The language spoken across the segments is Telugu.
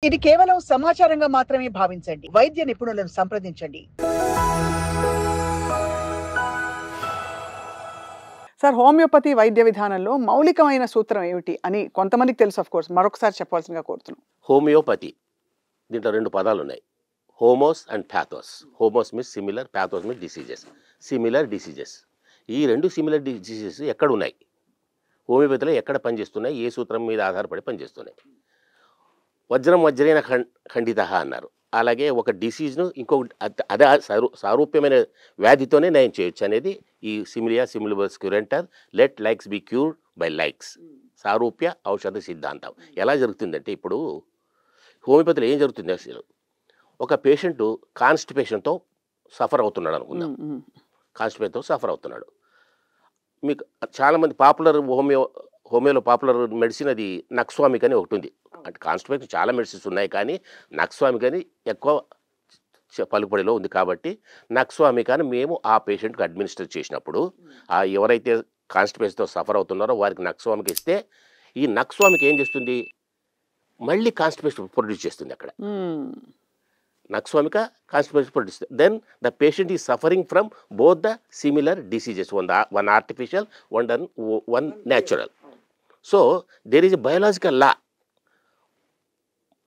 ఇది కేవలం సమాచారంగా మాత్రమే భావించండి. వైద్య నిపుణులను సంప్రదించండి. సార్, హోమియోపతి వైద్య విధానంలో మౌలికమైన సూత్రం ఏమిటి అని కొంతమందికి తెలుసు, ఆఫ్ కోర్స్. మరొకసారి చెప్పాల్సిందిగా కోరుతున్నాం. హోమియోపతి దీంట్లో రెండు పదాలు ఉన్నాయి, homos and pathos. Homos means similar, pathos means diseases. Similar diseases, ఈ రెండు సిమిలర్ డిసీజెస్ ఎక్కడ ఉన్నాయి, హోమియోపతిలో ఎక్కడ పనిచేస్తున్నాయి, ఏ సూత్రం మీద ఆధారపడి పనిచేస్తున్నాయి. వజ్రం వజ్రేన ఖండిత అన్నారు. అలాగే ఒక డిసీజ్ను ఇంకొక అదే సారూప్యమైన వ్యాధితోనే నయం చేయొచ్చు అనేది ఈ సిమిలియా సిమిలిబస్ క్యూరెంటర్, let likes be cured by likes, సారూప్య ఔషధ సిద్ధాంతం. ఎలా జరుగుతుందంటే, ఇప్పుడు హోమియోపతిలో ఏం జరుగుతుంది అసలు, ఒక పేషెంట్ కాన్స్టిపేషన్తో సఫర్ అవుతున్నాడు అనుకుందాం. కాన్స్టిపేషన్తో సఫర్ అవుతున్నాడు. మీకు చాలామంది పాపులర్ హోమియోలో పాపులర్ మెడిసిన్ అది నక్స్వామిక్ అని ఒకటి ఉంది. అంటే కాన్స్టిపేషన్ చాలా మెడిసిన్స్ ఉన్నాయి, కానీ నక్స్వామిక్ అని ఎక్కువ పలుకుబడిలో ఉంది. కాబట్టి నక్స్వామిక్ అని మేము ఆ పేషెంట్కి అడ్మినిస్టర్ చేసినప్పుడు, ఆ ఎవరైతే కాన్స్టిపేషన్తో సఫర్ అవుతున్నారో వారికి నక్స్వామిక్ ఇస్తే, ఈ నక్స్వామిక్ ఏం చేస్తుంది, మళ్ళీ కాన్స్టిపేషన్ ప్రొడ్యూస్ చేస్తుంది. అక్కడ nux vomica constipation produce, then the patient is suffering from both the similar diseases, one artificial, one natural. So there is a biological law,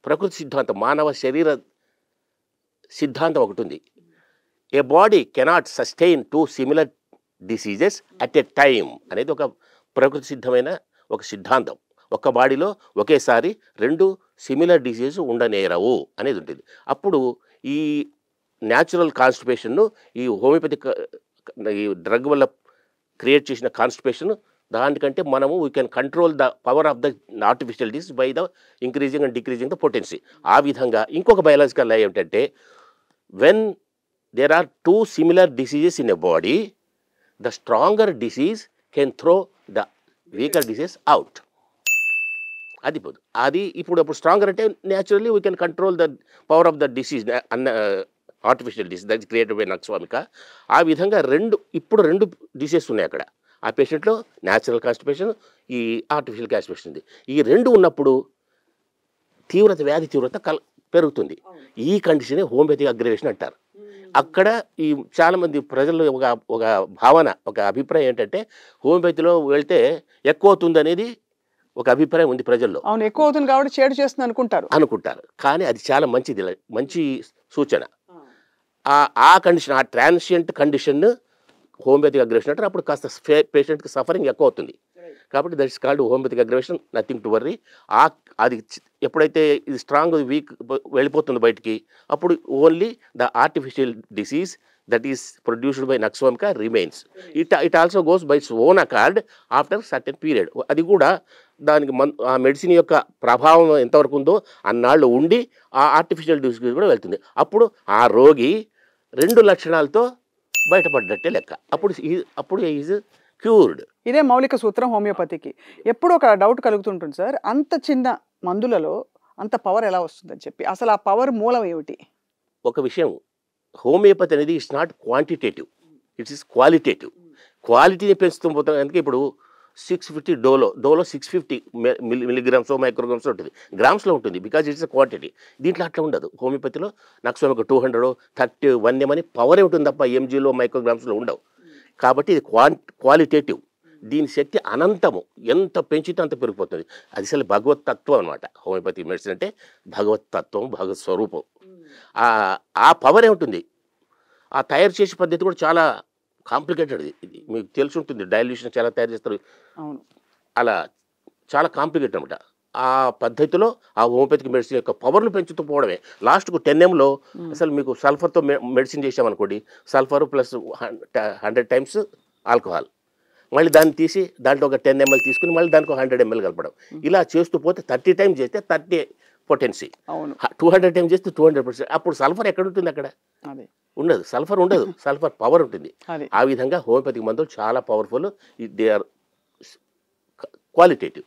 ప్రకృతి సిద్ధాంతం, మానవ శరీర సిద్ధాంతం ఒకటి ఉంది. A body cannot sustain two similar diseases at a time అనేది ఒక ప్రకృతి సిద్ధమైన ఒక సిద్ధాంతం. ఒక బాడీలో ఒకేసారి రెండు సిమిలర్ డిసీజెస్ ఉండనేరవు అనేది ఉంటుంది. అప్పుడు ఈ న్యాచురల్ కాన్స్టిపేషన్ను ఈ హోమియోపతిక్ ఈ డ్రగ్ వల్ల క్రియేట్ చేసిన కాన్స్టిపేషన్, దానికంటే మనము we can control the power of the artificial disease by the increasing and decreasing the potency. ఆ విధంగా ఇంకొక బయాలజికల్ లా ఏమిటంటే, when there are two similar diseases in a body, the stronger disease can throw the weaker disease out. అది ఇప్పుడు స్ట్రాంగర్ అంటే naturally we can control the power of the disease artificial disease that created by nux vomica. ఆ విధంగా ఇప్పుడు రెండు డిసీజెస్ ఉన్నాయి అక్కడ. ఆ పేషెంట్లో న్యాచురల్ కాన్స్టిపేషన్, ఈ ఆర్టిఫిషియల్ కాన్స్టిపేషన్ ఉంది. ఈ రెండు ఉన్నప్పుడు వ్యాధి తీవ్రత పెరుగుతుంది. ఈ కండిషనే హోమియోపతిక్ అగ్రవేషన్ అంటారు. అక్కడ ఈ చాలామంది ప్రజల్లో ఒక భావన, ఒక అభిప్రాయం ఏంటంటే, హోమియోపతిలో వెళ్తే ఎక్కువ అవుతుంది అనేది ఒక అభిప్రాయం ఉంది ప్రజల్లో. అవును, ఎక్కువ అవుతుంది కాబట్టి చేడు చేస్తుంది అనుకుంటారు. కానీ అది చాలా మంచి సూచన. ఆ కండిషన్, ఆ ట్రాన్సియంట్ కండిషన్ హోమియోపతిక్ అగ్రవేషన్ అంటారు. అప్పుడు కాస్త పేషెంట్కి సఫరింగ్ ఎక్కువ అవుతుంది. కాబట్టి that is called homoeopathic aggravation, nothing to worry. అది ఎప్పుడైతే ఇది స్ట్రాంగ్ వీక్ వెళ్ళిపోతుంది బయటికి, అప్పుడు only the artificial disease that is produced by Naxwamka remains. It also goes by its own accord after certain period. అది కూడా దానికి ఆ మెడిసిన్ యొక్క ప్రభావం ఎంతవరకు ఉందో అన్నాళ్ళు ఉండి ఆ ఆర్టిఫిషియల్ డిసీజ్ కూడా వెళ్తుంది. అప్పుడు ఆ రోగి రెండు లక్షణాలతో బయటపడ్డట్టే లెక్క. అప్పుడు ఈజ్ క్యూర్డ్. ఇదే మౌలిక సూత్రం హోమియోపతికి. ఎప్పుడు ఒక డౌట్ కలుగుతుంటుంది సార్, అంత చిన్న మందులలో అంత పవర్ ఎలా వస్తుందని చెప్పి. అసలు ఆ పవర్ మూలం ఏమిటి? ఒక విషయం, హోమియోపతి అనేది it's not quantitative, it's is qualitative. క్వాలిటీని పెంచుతూ పోతాం కనుక ఇప్పుడు 650 డోలో 650 మిల్లీగ్రామ్స్ మైక్రోగ్రామ్స్ ఉంటుంది, గ్రామ్స్లో ఉంటుంది, బికాజ్ ఇట్స్ ఎ క్వాంటిటీ. దీంట్లో అట్లా ఉండదు. హోమియోపతిలో నక్స్వామిక్ 200, 30, 100 అని పవరే ఉంటుంది తప్ప ఎంజీలో మైక్రోగ్రామ్స్లో ఉండవు. కాబట్టి ఇది క్వాలిటేటివ్. దీని శక్తి అనంతము, ఎంత పెంచితే అంత పెరిగిపోతుంది. అది అసలు భగవత్ తత్వం అనమాట. హోమియోపతి మెడిసిన్ అంటే భగవత్ తత్వం, భగవత్ స్వరూపం. ఆ పవర్ ఏముంటుంది. ఆ తయారు చేసే పద్ధతి కూడా చాలా కాంప్లికేటెడ్. ఇది మీకు తెలిసి ఉంటుంది, డైల్యూషన్ చాలా తయారు చేస్తారు, అలా చాలా కాంప్లికేటెడ్ అనమాట. ఆ పద్ధతిలో ఆ హోమియోపతిక్ మెడిసిన్ యొక్క పవర్ను పెంచుతూ పోవడమే. లాస్ట్కు 10 ml అసలు మీకు సల్ఫర్తో మెడిసిన్ చేసామనుకోండి, సల్ఫర్ ప్లస్ 100 times ఆల్కహాల్, మళ్ళీ దాన్ని తీసి దాంట్లో ఒక 10 ml తీసుకుని మళ్ళీ దానికి 100 ml కలపడం. ఇలా చేస్తూ పోతే 30 times చేస్తే 30 పొటెన్సీ, 200 times చేస్తే 200%. అప్పుడు సల్ఫర్ ఎక్కడ ఉంటుంది? అక్కడ ఉండదు, సల్ఫర్ ఉండదు, సల్ఫర్ పవర్ ఉంటుంది. ఆ విధంగా హోమియోపతిక్ మందులు చాలా పవర్ఫుల్, దే ఆర్ క్వాలిటేటివ్.